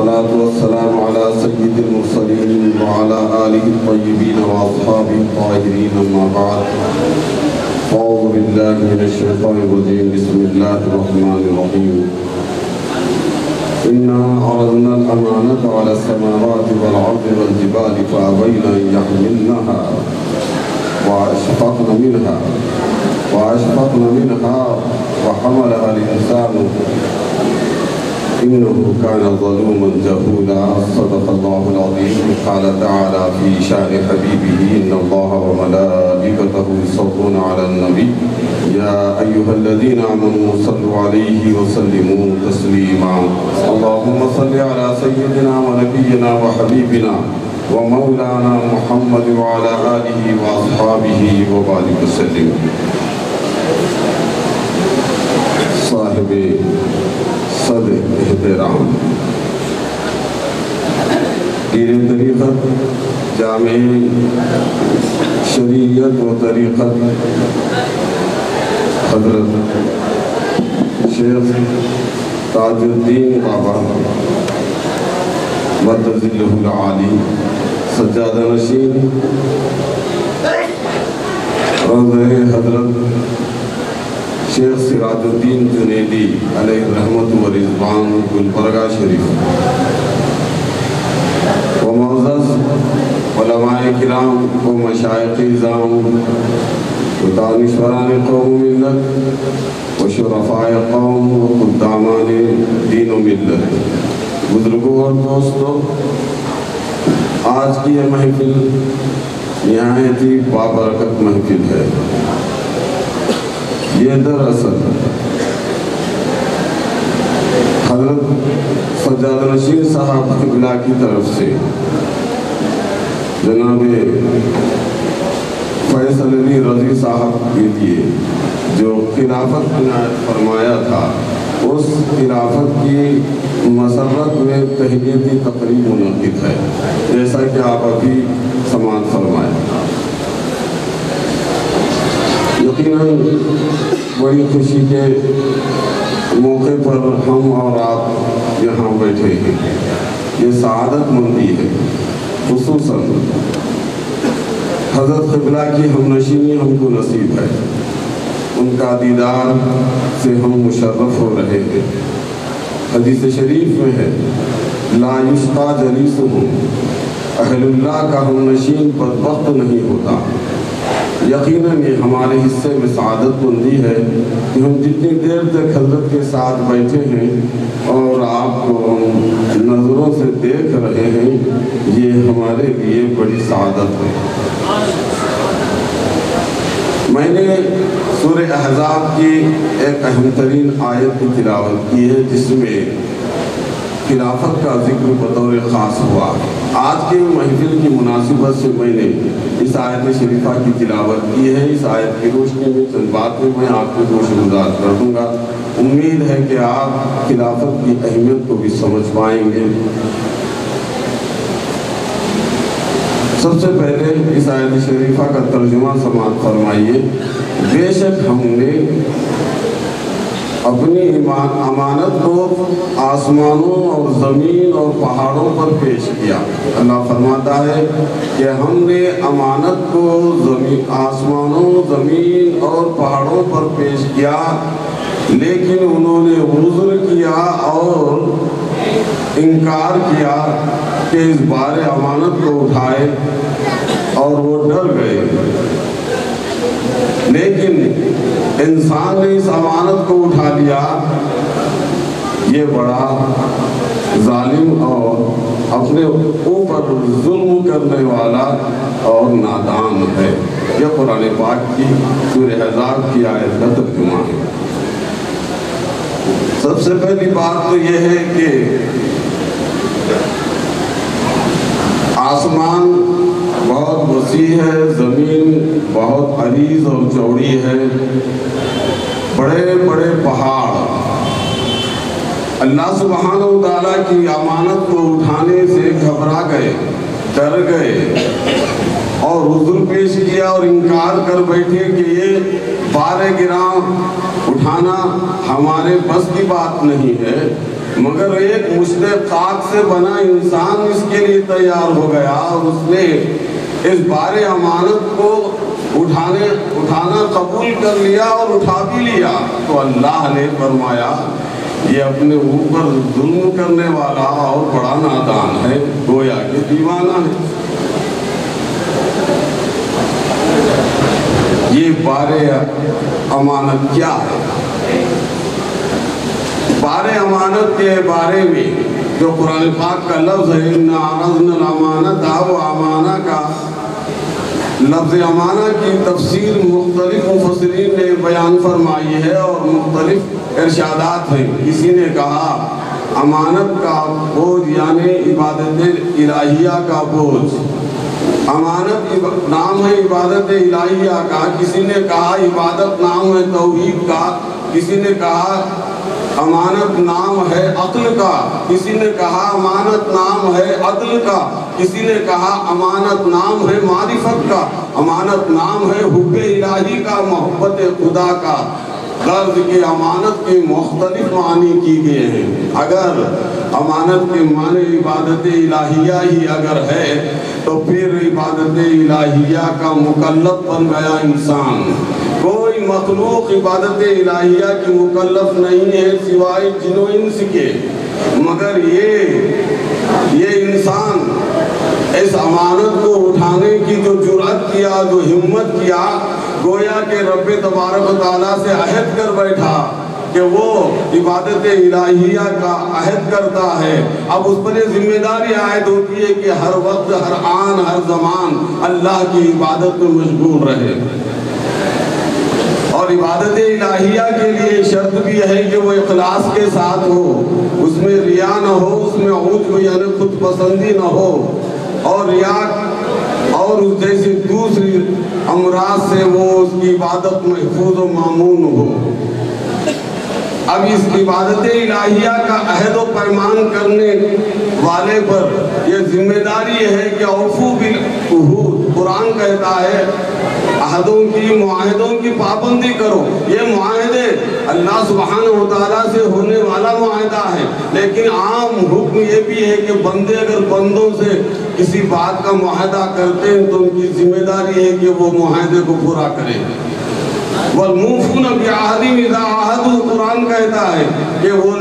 والصلاة والسلام على سيد المرسلين وعلى آله الطيبين وأصحابه الطاهرين أما بعد أعوذ بالله من الشيطان الرجيم بسم الله الرحمن الرحيم إنا عرضنا الأمانة على السماوات والأرض والجبال فأبين أن يحملنها وأشفقن منها وحملها الإنسان إنه كان ظلوما جهولا صدق الله العظيم. قال تعالى في شأن حبيبه إن الله وملائكته يصلون على النبي يا أيها الذين آمنوا صلوا عليه وسلموا تسليما. اللهم صل على سيدنا ونبينا وحبيبنا ومولانا محمد وعلى آله وأصحابه وبارك وسلم. صاحب صدر احترام پیر طریقت جامع شریعت و طریقت حضرت شیخ تاج الدین بابا مدظلہ العالی سجادہ نشین روضہ حضرت شیخ سراج الدین جنیدی علیہ رحمت و رضوان گلبرگہ شریف و معزز علماء کرام و مشائخ اعظام و دانشوران قوم و ملت و شرفاء قوم و قدامان دین و ملت، بزرگوں اور دوستوں، آج کی یہ محفل نہایت ہی بابرکت محفل ہے۔ یہ دراصل حضرت سجادہ نشین صاحب قبلہ کی طرف سے جناب فیصل علی رضی صاحب کے لیے جو خلافت عنایت فرمایا تھا، اس خلافت کی مسرت میں تحیتی تقریب منعقد ہے، جیسا کہ آپ ابھی سماعت فرمائے۔ یقیناً بڑی خوشی کے موقع پر ہم اور آپ یہاں بیٹھے ہیں، یہ سعادت مندی ہے۔ خصوصاً حضرت قبلہ کی ہم نشینی ہم کو نصیب ہے، ان کا دیدار سے ہم مشرف ہو رہے ہیں۔ حدیث شریف میں ہے لا یشقی جلیسہم، اہل اللہ کا ہم نشین بدبخت نہیں ہوتا۔ یقیناً یہ ہمارے حصے میں سعادت مندی ہے کہ ہم جتنی دیر تک حضرت کے ساتھ بیٹھے ہیں اور آپ کو ہم نظروں سے دیکھ رہے ہیں، یہ ہمارے لیے بڑی سعادت ہے۔ میں نے سورہ احزاب کی ایک اہم ترین آیت کی تلاوت کی ہے، جس میں خلافت کا ذکر بطور خاص ہوا۔ آج کے محفل کی مناسبت سے میں نے اس آیت شریفہ کی تلاوت کی ہے۔ اس آیت کی روشنی میں چند باتیں میں آپ کو گوش گزار کر دوں گا۔ امید ہے کہ آپ خلافت کی اہمیت کو بھی سمجھ پائیں گے۔ سب سے پہلے اس آیت شریفہ کا ترجمہ سماعت فرمائیے۔ بے شک ہم نے اپنی امانت کو آسمانوں اور زمین اور پہاڑوں پر پیش کیا۔ اللہ فرماتا ہے کہ ہم نے امانت کو آسمانوں، زمین اور پہاڑوں پر پیش کیا، لیکن انہوں نے عذر کیا اور انکار کیا کہ اس بار امانت کو اٹھائے اور وہ ڈر گئے۔ لیکن انسان نے اس امانت کو اٹھا لیا، یہ بڑا ظالم اور اپنے اوپر ظلم کرنے والا اور نادان ہے۔ یہ قرآن پاک کی سورہ احزاب کی آیت کا ترجمہ ہے۔ سب سے پہلی بات تو یہ ہے کہ آسمان بہت وسیع ہے، زمین بہت عریض اور چوڑی ہے، بڑے بڑے پہاڑ اللہ سبحانہ و تعالیٰ کی امانت کو اٹھانے سے گھبرا گئے، ڈر گئے اور عذر پیش کیا اور انکار کر بیٹھے کہ یہ بار گراں اٹھانا ہمارے بس کی بات نہیں ہے۔ مگر ایک مشت خاک سے بنا انسان اس کے لیے تیار ہو گیا اور اس نے اس بار امانت کو اٹھانا قبول کر لیا اور اٹھا بھی لیا، تو اللہ نے فرمایا یہ اپنے اوپر ظلم کرنے والا اور بڑا نادان ہے، گویا کہ دیوانہ ہے۔ یہ بار امانت کیا ہے؟ بار امانت کے بارے میں جو قرآن پاک کا لفظ ہے اِنَّا عَرَضْنَا الْأَمَانَةَ، وہ امانہ کا لفظ امانہ کی تفسیر مختلف مفسرین نے بیان فرمائی ہے اور مختلف ارشادات ہیں۔ کسی نے کہا امانت کا بوجھ یعنی عبادت الہیہ کا بوجھ، امانت نام ہے عبادت الہیہ کا، کسی نے کہا عبادت نام ہے توحید کا، کسی نے کہا امانت نام ہے عقل کا، کسی نے کہا امانت نام ہے عدل کا، کسی نے کہا امانت نام ہے معرفت کا، امانت نام ہے حب الہی کا، محبت خدا کا۔ غرض کہ امانت کے مختلف معنی کی گئے ہیں۔ اگر امانت کے معنی عبادت الہیہ ہی اگر ہے تو پھر عبادت الہیہ کا مکلف بن گیا انسان۔ کوئی مخلوق عبادت الہیہ کی مکلف نہیں ہے سوائے جن و انس کے، مگر یہ انسان اس امانت کو اٹھانے کی جو جرأت کیا، جو ہمت کیا، گویا کہ رب تبارک و تعالیٰ سے عہد کر بیٹھا کہ وہ عبادت الہیہ کا عہد کرتا ہے۔ اب اس پر یہ ذمہ داری عائد ہوتی ہے کہ ہر وقت، ہر آن، ہر زمان اللہ کی عبادت میں مشغول رہے۔ اور عبادت الہیہ کے لیے شرط بھی ہے کہ وہ اخلاص کے ساتھ ہو، اس میں ریا نہ ہو، اس میں عجب یعنی خود پسندی نہ ہو، اور ریا اور اس جیسی دوسری امراض سے وہ اس کی عبادت محفوظ و مامون ہو۔ اب اس عبادت الہیہ کا عہد و پیمان کرنے والے پر یہ ذمہ داری ہے کہ اوفو بالعہود، قرآن کہتا ہے عہدوں کی، معاہدوں کی پابندی کرو۔ یہ معاہدے اللہ سبحانہ وتعالیٰ سے ہونے والا معاہدہ ہے، لیکن عام حکم یہ بھی ہے کہ بندے اگر بندوں سے کسی بات کا معاہدہ کرتے ہیں تو ان کی ذمہ داری ہے کہ وہ معاہدے کو پورا کریں۔ وَالْمُوفُونَ بِعَهْدِهِمْ إِذَا عَاهَدُوا، قرآن کہتا ہے کہ وہ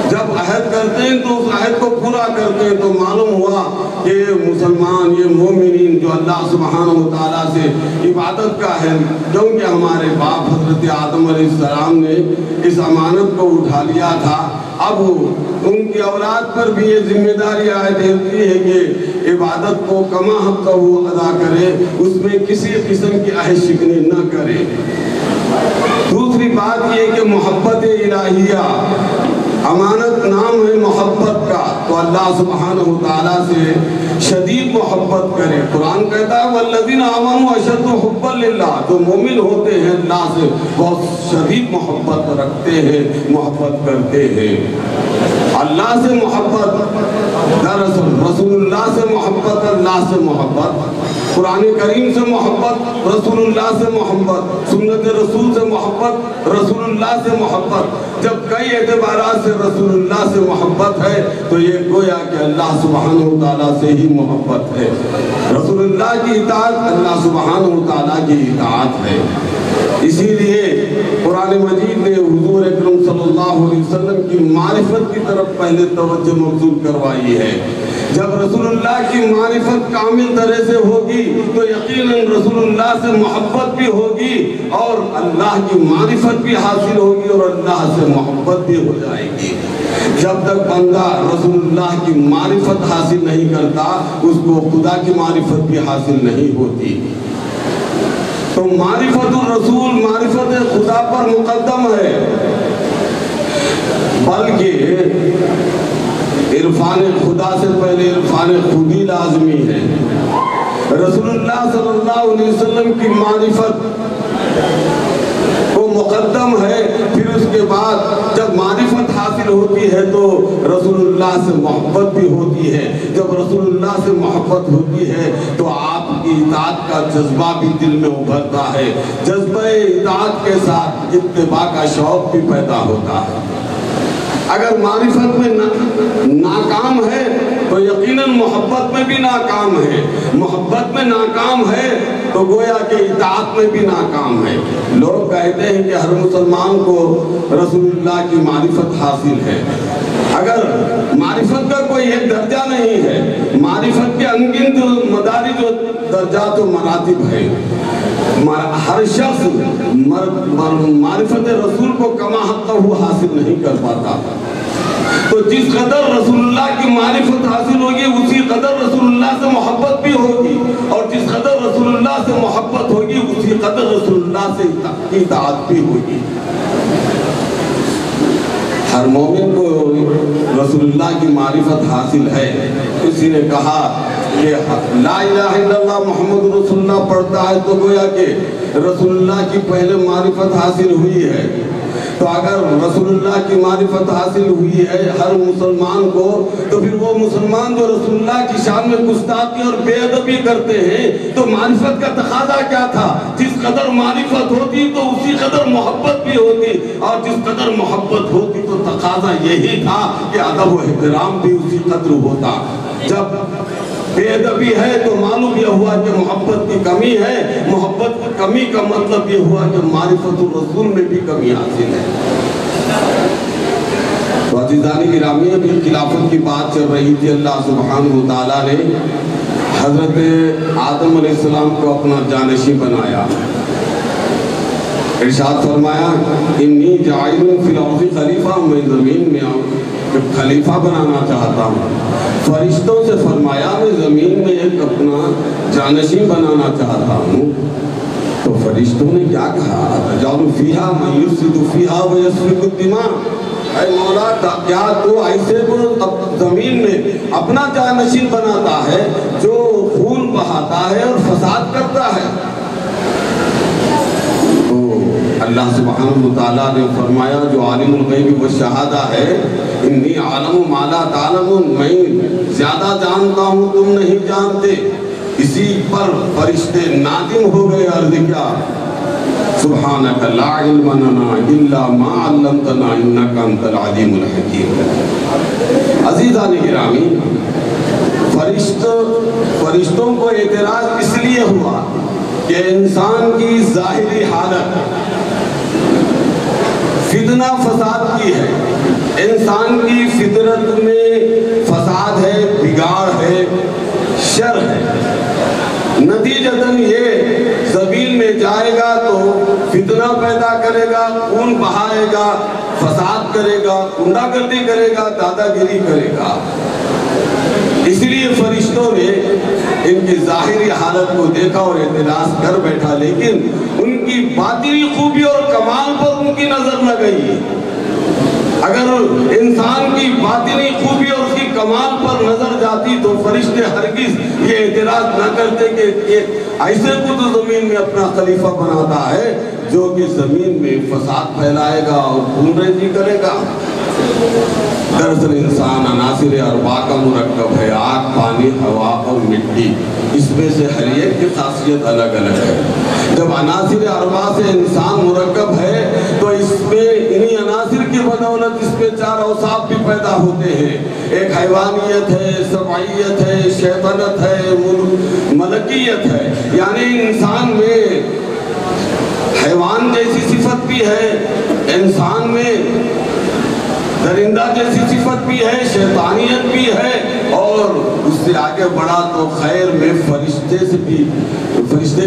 جب عہد کرتے ہیں تو اس عہد کو پورا کرتے ہیں۔ تو معلوم ہوا کہ یہ مسلمان، یہ مومنین جو اللہ سبحانہ وتعالیٰ سے عبادت کا ہے، کیونکہ ہمارے باپ حضرت آدم علیہ السلام نے اس امانت کو اٹھا لیا تھا، اب ان کی اولاد پر بھی یہ ذمہ داری عائد ہوتی ہے کہ عبادت کو کما حق وہ ادا کرے، اس میں کسی قسم کی عہد شکنی نہ کرے۔ دوسری بات یہ کہ محبت الہیہ، امانت نام ہے محبت کا، تو اللہ سبحانہ وتعالیٰ سے شدید محبت کرے۔ قرآن کہتا ہے وَالَّذِينَ آمَنُوا أَشَدُّ حُبًّا لِلَّهِ، جو مومن ہوتے ہیں اللہ سے بہت شدید محبت رکھتے ہیں، محبت کرتے ہیں۔ اللہ سے محبت، دراصل رسول اللہ سے محبت، اللہ سے محبت، قرآن کریم سے محبت، رسول اللہ سے محبت، سنت رسول سے محبت، رسول اللہ سے محبت۔ جب کئی اعتبارات سے رسول اللہ سے محبت ہے تو یہ گویا کہ اللہ سبحانہ وتعالیٰ سے ہی محبت ہے۔ رسول اللہ کی اطاعت اللہ سبحانہ وتعالیٰ کی اطاعت ہے۔ اسی لیے قرآن مجید نے حضور اکرم صلی اللہ علیہ وسلم کی معرفت کی طرف پہلے توجہ مبذول کروائی ہے۔ جب رسول اللہ کی معرفت کامل طرح سے ہوگی تو یقیناً رسول اللہ سے محبت بھی ہوگی اور اللہ کی معرفت بھی حاصل ہوگی اور اللہ سے محبت بھی ہو جائے گی۔ جب تک بندہ رسول اللہ کی معرفت حاصل نہیں کرتا اس کو خدا کی معرفت بھی حاصل نہیں ہوتی۔ تو معرفت الرسول معرفت خدا پر مقدم ہے، بلکہ عرفان خدا سے پہلے عرفان خودی لازمی ہے۔ رسول اللہ صلی اللہ علیہ وسلم کی معرفت کو مقدم ہے، پھر اس کے بعد جب معرفت حاصل ہوتی ہے تو رسول اللہ سے محبت بھی ہوتی ہے۔ جب رسول اللہ سے محبت ہوتی ہے تو آپ کی اطاعت کا جذبہ بھی دل میں ابھرتا ہے، جذبہ اطاعت کے ساتھ اتباع کا شوق بھی پیدا ہوتا ہے۔ اگر معرفت میں ناکام ہے تو یقیناً محبت میں بھی ناکام ہے، محبت میں ناکام ہے تو گویا کہ اطاعت میں بھی ناکام ہے۔ لوگ کہتے ہیں کہ ہر مسلمان کو رسول اللہ کی معرفت حاصل ہے، اگر معرفت کا کوئی ایک درجہ نہیں ہے، معرفت کے انگنت مدارج و درجات و مراتب ہے، ہر شخص معرفت رسول کو کما حقہ حاصل نہیں کر پاتا، تو جس قدر رسول اللہ کی معرفت حاصل ہوگی اسی قدر رسول اللہ سے محبت بھی ہوگی، اور جس قدر رسول اللہ سے محبت ہوگی اسی قدر رسول اللہ سے اطاعت بھی ہوگی۔ ہر مومن کو رسول اللہ کی معرفت حاصل ہے۔ کسی نے کہا کہ لا الہ الا اللہ محمد رسول اللہ پڑھتا ہے تو گویا کہ رسول اللہ کی پہلے معرفت حاصل ہوئی ہے، تو اگر رسول اللہ کی معرفت حاصل ہوئی ہے ہر مسلمان کو، تو پھر وہ مسلمان جو رسول اللہ کی شان میں گستاخی اور بے ادبی کرتے ہیں تو معرفت کا تقاضا کیا تھا؟ جس قدر معرفت ہوتی تو اسی قدر محبت بھی ہوتی، اور جس قدر محبت ہوتی تو تقاضا یہی تھا کہ ادب و احترام بھی اسی قدر ہوتا۔ جب بے ادبی ہے تو معلوم یہ ہوا کہ محبت کی کمی ہے، محبت کی کمی کا مطلب یہ ہوا کہ معرفت الرسول میں بھی کمی حاصل ہے۔ تو عزیزان گرامی، ابھی خلافت کی بات چل رہی تھی، اللہ سبحانہ وتعالیٰ نے حضرت آدم علیہ السلام کو اپنا جانشین بنایا، ارشاد فرمایا انی جاعل فی الارض خلیفہ، میں زمین میں خلیفہ بنانا چاہتا ہوں۔ فرشتوں سے فرمایا میں زمین میں ایک اپنا جانشین بنانا چاہتا ہوں، تو فرشتوں نے کیا کہا؟ تجعل فیہا من یفسد فیہا ویسفک الدماء، اے مولا کیا تو ایسے کو زمین میں اپنا جانشین بناتا ہے جو خون بہاتا ہے اور فساد کرتا ہے؟ اللہ سبحانہ وتعالیٰ نے فرمایا جو عالم الغیب والشہادہ ہے، انی عالم ما لا تعلمون، میں زیادہ جانتا ہوں تم نہیں جانتے۔ اسی پر فرشتے نادم ہو گئے، عرض کیا سبحانک لا علم لنا الا ما علمتنا انک انت العلیم الحکیم۔ عزیزان گرامی، فرشتوں کو اعتراض اس لیے ہوا کہ انسان کی ظاہری حالت فتنہ فساد کی ہے، انسان کی فطرت میں فساد ہے، بگاڑ ہے، شر ہے، نتیجتاً یہ زمین میں جائے گا تو فتنہ پیدا کرے گا، خون بہائے گا، فساد کرے گا، گنڈا گردی کرے گا، دادا گیری کرے گا۔ اس لیے فرشتوں نے ان کی ظاہری حالت کو دیکھا اور اعتراض کر بیٹھا، لیکن ان کی باطنی خوبی اور کمال پر ان کی نظر نہ گئی۔ اگر انسان کی باطنی خوبی اور اس کی کمال پر نظر جاتی تو فرشتے ہرگز یہ اعتراض نہ کرتے کہ یہ ایسے کو تو زمین میں اپنا خلیفہ بناتا ہے جو کہ زمین میں فساد پھیلائے گا اور خون ریزی کرے گا۔ دراصل انسان عناصر اربع کا مرکب ہے، آگ، پانی، ہوا اور مٹی، اس میں سے ہر ایک کی خاصیت الگ الگ ہے۔ جب عناصر اربع سے انسان مرکب ہے تو اس میں انہی عناصر کی بدولت اس میں چار اوصاف بھی پیدا ہوتے ہیں، ایک حیوانیت ہے، سبعیت ہے، شیطنت ہے، ملکیت ہے، یعنی انسان میں حیوان جیسی صفت بھی ہے، انسان میں درندہ جیسی صفت بھی ہے، شیطانیت بھی ہے، اور اس سے آگے بڑھا تو خیر میں فرشتے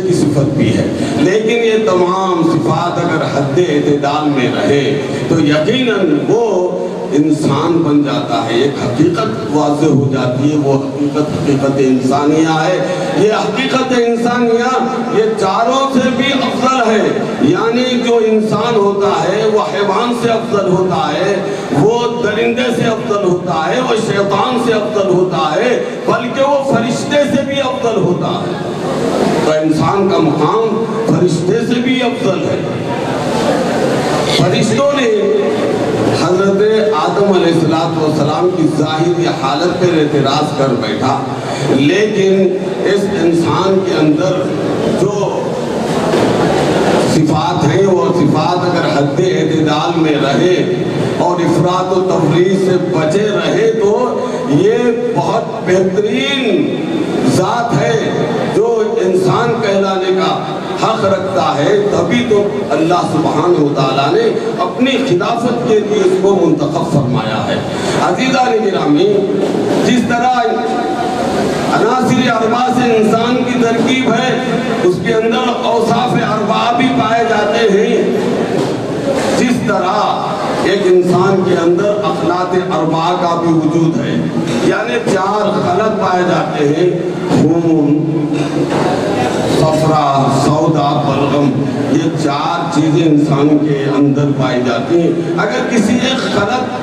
کی صفت بھی ہے۔ لیکن یہ تمام صفات اگر حد اعتدال میں رہے تو یقیناً وہ انسان بن جاتا ہے، ایک حقیقت واضح ہو جاتی ہے، وہ حقیقت انسانیہ ہے۔ یہ حقیقت انسانیہ یہ چاروں سے بھی افضل ہے، یعنی جو انسان ہوتا ہے وہ حیوان سے افضل ہوتا ہے، وہ درندے سے افضل ہوتا ہے، وہ شیطان سے افضل ہوتا ہے، بلکہ وہ فرشتے سے بھی افضل ہوتا ہے۔ تو انسان کا مقام فرشتے سے بھی افضل ہے۔ فرشتوں نے حضرت آدم علیہ السلام کی ظاہری حالت پر اعتراض کر بیٹھا، لیکن اس انسان کے اندر جو صفات ہیں وہ صفات اگر حد اعتدال میں رہے اور افراط و تفریط سے بچے رہے تو یہ بہت بہترین ذات ہے جو انسان کہلانے کا حق رکھتا ہے. تبھی تو اللہ سبحانہ و تعالیٰ نے اپنی خلافت کے لیے اس کو منتخب فرمایا ہے. عزیزان گرامی، جس طرح عناصر اربع سے انسان کی ترکیب ہے، اس کے اندر اوصاف اربع بھی پائے جاتے ہیں. جس طرح ایک انسان کے اندر اخلاق اربع کا بھی وجود ہے، یعنی 4 خلق پائے جاتے ہیں: خون، صفرا، سودا، بلغم. یہ 4 چیزیں انسان کے اندر پائی جاتی ہیں. اگر کسی ایک خلق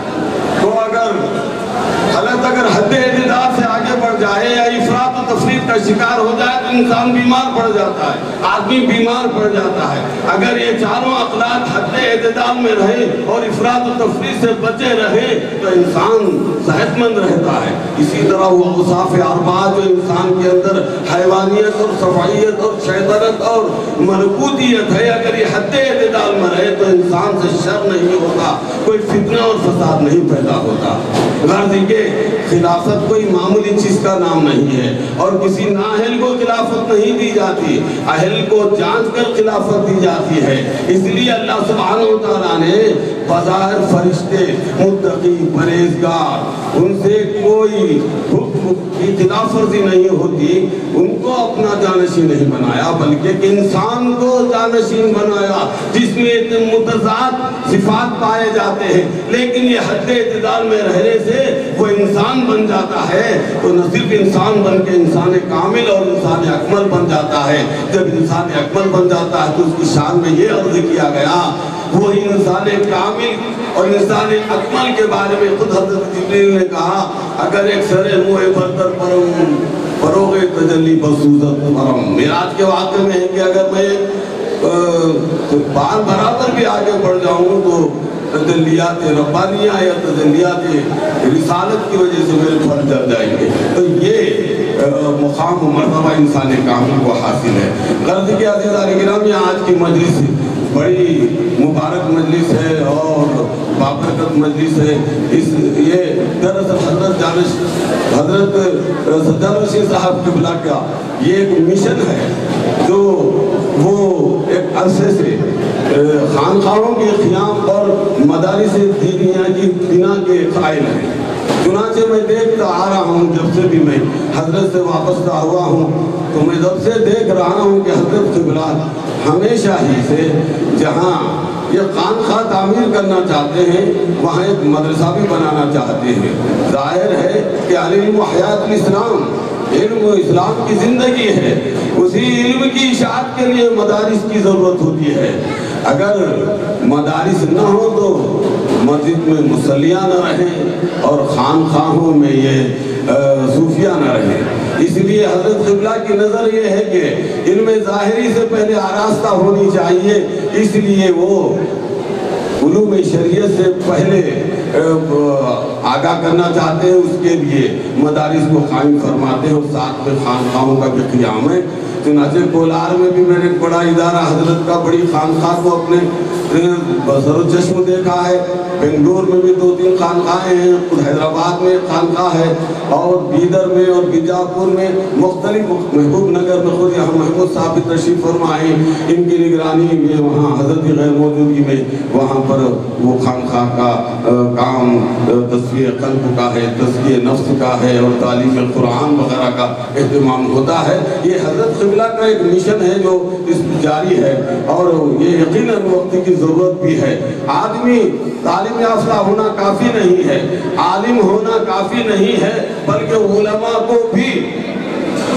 اگر حد اعتدال سے آگے بڑھ جائے یا افراط و تفریط کا شکار ہو جائے تو انسان بیمار پڑ جاتا ہے، آدمی بیمار پڑ جاتا ہے. اگر یہ 4 اخلاق حد اعتدال میں رہے اور افراط و تفریط سے بچے رہے تو انسان صحت مند رہتا ہے. اسی طرح وہ اوصاف اربع جو انسان کے اندر حیوانیت اور صفائیت اور شیطنت اور ملکوتیت ہے، اگر یہ حد اعتدال میں رہے تو انسان سے شر نہیں ہوتا، کوئی فتنہ اور فساد نہیں پیدا ہوتا. غرض کہ خلافت کوئی معمولی چیز کا نام نہیں ہے اور کسی نااہل کو خلافت نہیں دی جاتی، اہل کو جانچ کر خلافت دی جاتی ہے. اس لیے اللہ سبحانہ و تعالیٰ نے بظاہر فرشتے، متقی، پرہیزگار، ان سے کوئی حکم کی خلاف ورزی نہیں ہوتی، ان کو اپنا جانشین نہیں بنایا بلکہ انسان کو جانشین بنایا جس میں متضاد صفات پائے جاتے ہیں. لیکن یہ حد اعتدال میں رہنے سے وہ انسان بن جاتا ہے تو نہ صرف انسان بن کے انسان کامل اور انسان اکمل بن جاتا ہے. جب انسان اکمل بن جاتا ہے تو اس کی شان میں یہ عرض کیا گیا، وہی انسان کامل اور انسان اکمل کے بارے میں خود حضرت جبریل نے کہا، اگر ایک سر موئے برتر پرم فروغ تجلی بسوزت پرم. معراج کے واقعے میں ہے کہ اگر میں بال برابر بھی آگے بڑھ جاؤں تو تجلیات ربانیہ یا تجلیات رسالت کی وجہ سے میرے پھل جل جائیں گے. تو یہ مقام و مرتبہ انسان کامل کو حاصل ہے. غرض کہ عزیزان گرامی، آج کی مجلس بڑی مبارک مجلس ہے اور بابرکت مجلس ہے. یہ دراصل حضرت سجاد رشید صاحب قبلہ کا یہ ایک مشن ہے جو وہ ایک عرصے سے خانقاہوں کے قیام اور مدارس دینیہ کی بنا کے قائل ہیں. چنانچہ میں دیکھتا آ رہا ہوں، جب سے بھی میں حضرت سے وابستہ ہوا ہوں تو میں جب سے دیکھ رہا ہوں کہ حضرت قبلہ ہمیشہ ہی سے جہاں یہ خانقاہ تعمیر کرنا چاہتے ہیں وہاں ایک مدرسہ بھی بنانا چاہتے ہیں. ظاہر ہے کہ علم و حیات الاسلام، علم و اسلام کی زندگی ہے، اسی علم کی اشاعت کے لیے مدارس کی ضرورت ہوتی ہے. اگر مدارس نہ ہو تو مسجد میں مصلیاں نہ رہیں اور خانقاہوں میں یہ صوفیہ نہ رہیں. اس لیے حضرت قبلہ کی نظر یہ ہے کہ علم ظاہری سے پہلے آراستہ ہونی چاہیے. اس لیے وہ علوم شریعت سے پہلے آگاہ کرنا چاہتے ہیں، اس کے لیے مدارس کو قائم فرماتے ہیں اور ساتھ میں خانقاہوں کا بھی قیام ہے. چنانچہ کولار میں بھی میں نے بڑا ادارہ حضرت کا بڑی خانقاہ کو اپنے بصر و چشم دیکھا ہے. بنگلور میں بھی 2-3 خانقاہیں ہیں، حیدرآباد میں خانقاہ ہے اور بیدر میں اور بیجاپور میں مختلف. محبوب نگر میں خود یہاں محمود صاحب تشریف فرما ہیں، ان کی نگرانی میں وہاں حضرت کی غیر موجودگی میں وہاں پر وہ خانقاہ کا کام تزکیہ قلب کا ہے، تزکیہ نفس کا ہے اور تعلیم قرآن وغیرہ کا اہتمام ہوتا ہے. یہ حضرت قبلہ کا ایک مشن ہے جو اس جاری ہے اور یہ یقیناً وقت کی ضرورت بھی ہے. آدمی تعلیم یافتہ ہونا کافی نہیں ہے، عالم ہونا کافی نہیں ہے، بلکہ علماء کو بھی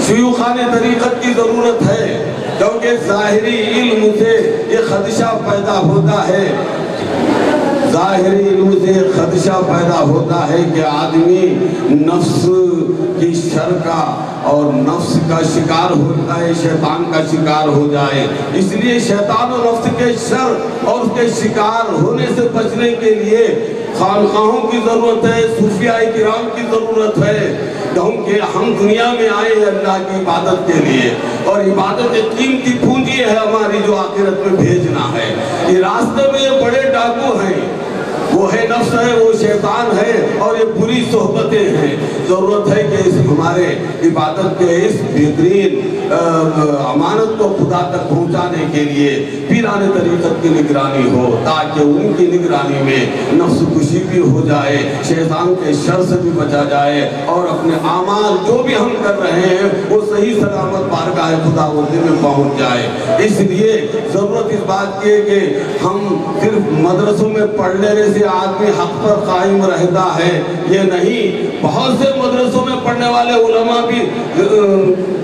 شیوخان طریقت کی ضرورت ہے، کیونکہ ظاہری علم سے یہ خدشہ پیدا ہوتا ہے. ظاہری علم سے خدشہ پیدا ہوتا ہے کہ آدمی نفس کی شر کا اور نفس کا شکار ہوتا ہے، شیطان کا شکار ہو جائے. اس لیے شیطان اور نفس کے شر اور اس کے شکار ہونے سے بچنے کے لیے خانقاہوں کی ضرورت ہے، صوفیاء کرام کی ضرورت ہے. کیونکہ ہم دنیا میں آئے ہیں اللہ کی عبادت کے لیے اور عبادت ایک قیمتی پونجی ہے ہماری جو آخرت میں بھیجنا ہے. یہ راستے میں یہ بڑے ڈاکو ہیں، وہ ہے نفس ہے، وہ شیطان ہے، اور یہ بری صحبتیں ہیں۔ ضرورت ہے کہ اس ہمارے عبادت کے اس بہترین امانت کو خدا تک پہنچانے کے لیے پیران طریقت کی نگرانی ہو، تاکہ ان کی نگرانی میں نفس کشی بھی ہو جائے، شیطان کے شر سے بھی بچا جائے، اور اپنے اعمال جو بھی ہم کر رہے ہیں وہ صحیح سلامت بارگاہ خداوندی میں پہنچ جائے۔ اس لیے ضرورت اس بات کی ہے کہ ہم صرف مدرسوں میں پڑھ لینے سے آدمی حق پر قائم رہتا ہے، یہ نہیں۔ بہت سے مدرسوں میں پڑھنے والے علماء بھی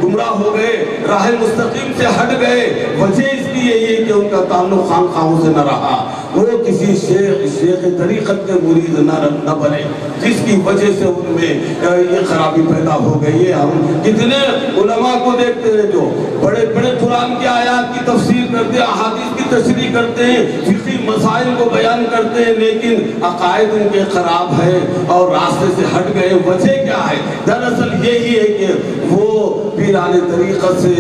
گمراہ ہو گئے، راہ مستقیم سے ہٹ گئے۔ وجہ اس کی یہی ہے کہ ان کا تعلق خانقاہوں سے نہ رہا، وہ کسی شیخ طریقت کے مرید نہ بنے، جس کی وجہ سے ان میں یہ خرابی پیدا ہو گئی ہے۔ ہم کتنے علماء کو دیکھتے ہیں جو بڑے بڑے قرآن کی آیات کی تفسیر کرتے ہیں، احادیث کی تشریح کرتے ہیں، فقہی مسائل کو بیان کرتے ہیں، لیکن عقائد ان کے خراب ہیں اور راستے سے ہٹ گئے۔ وجہ کیا ہے؟ دراصل یہی ہے کہ وہ پیران طریقت سے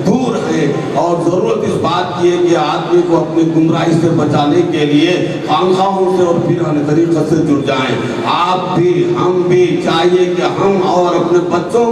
دور ہے، اور ضرورت اس بات کی ہے کہ آدمی کو اپنی گمراہی سے بچانے کے لیے خانقاہوں سے اور پیران طریقت سے جڑ جائیں۔ آپ بھی ہم بھی چاہیے کہ ہم اور اپنے بچوں